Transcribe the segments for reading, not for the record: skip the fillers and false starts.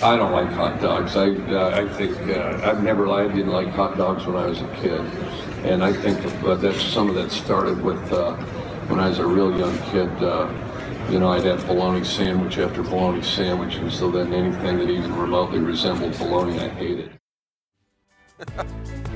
I don't like hot dogs. I think I didn't like hot dogs when I was a kid, and I think that some of that started with when I was a real young kid. You know, I'd have bologna sandwich after bologna sandwich, and so then anything that even remotely resembled bologna, I hated.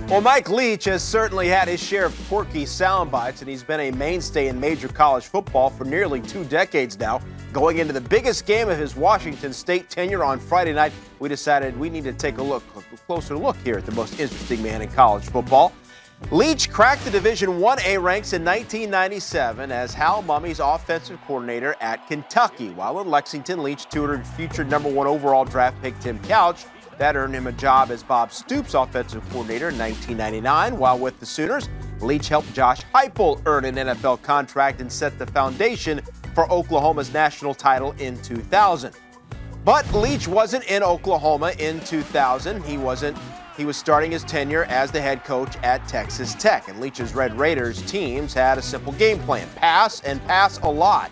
Well, Mike Leach has certainly had his share of quirky sound bites, and he's been a mainstay in major college football for nearly 2 decades now. Going into the biggest game of his Washington State tenure on Friday night, we decided we need to take a closer look here at the most interesting man in college football. Leach cracked the Division 1A ranks in 1997 as Hal Mummy's offensive coordinator at Kentucky. While in Lexington, Leach tutored future #1 overall draft pick Tim Couch. That earned him a job as Bob Stoops' offensive coordinator in 1999. While with the Sooners, Leach helped Josh Heupel earn an NFL contract and set the foundation for Oklahoma's national title in 2000. But Leach wasn't in Oklahoma in 2000. He was starting his tenure as the head coach at Texas Tech. And Leach's Red Raiders teams had a simple game plan: pass and pass a lot.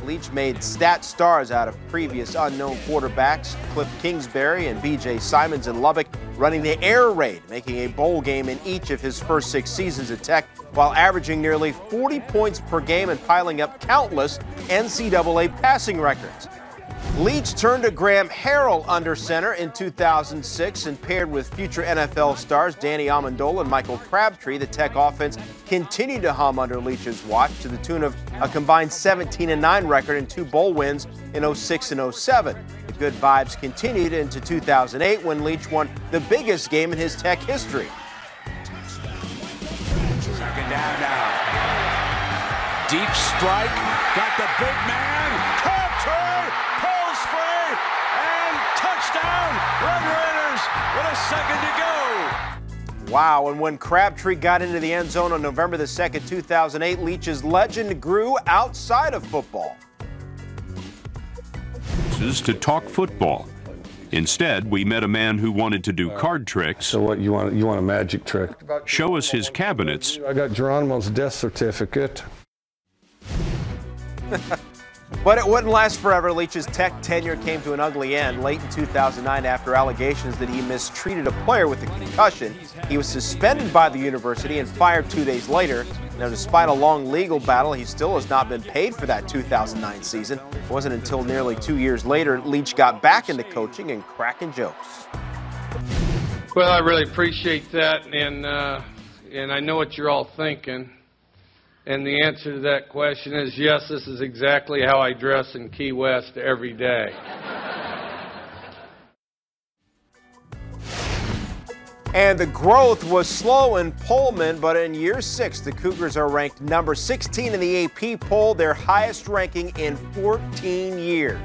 Leach made stat stars out of previous unknown quarterbacks, Cliff Kingsbury and B.J. Simons in Lubbock, running the air raid, making a bowl game in each of his first 6 seasons at Tech, while averaging nearly 40 points per game and piling up countless NCAA passing records. Leach turned to Graham Harrell under center in 2006 and paired with future NFL stars Danny Amendola and Michael Crabtree. The Tech offense continued to hum under Leach's watch to the tune of a combined 17-9 record and 2 bowl wins in 06 and 07. The good vibes continued into 2008 when Leach won the biggest game in his Tech history. Second down now. Deep strike. Got the big man. Crabtree pulls free. And touchdown. Red Raiders with a second to go. Wow, and when Crabtree got into the end zone on November the 2nd, 2008, Leach's legend grew outside of football. To talk football. Instead, we met a man who wanted to do card tricks. So what, you want a magic trick? Show us his cabinets. I got Geronimo's death certificate. But it wouldn't last forever. Leach's Tech tenure came to an ugly end late in 2009 after allegations that he mistreated a player with a concussion. He was suspended by the university and fired 2 days later. Now, despite a long legal battle, he still has not been paid for that 2009 season. It wasn't until nearly 2 years later Leach got back into coaching and cracking jokes. Well, I really appreciate that, and I know what you're all thinking. And the answer to that question is yes, this is exactly how I dress in Key West every day. And the growth was slow in Pullman, but in year 6, the Cougars are ranked number 16 in the AP poll, their highest ranking in 14 years.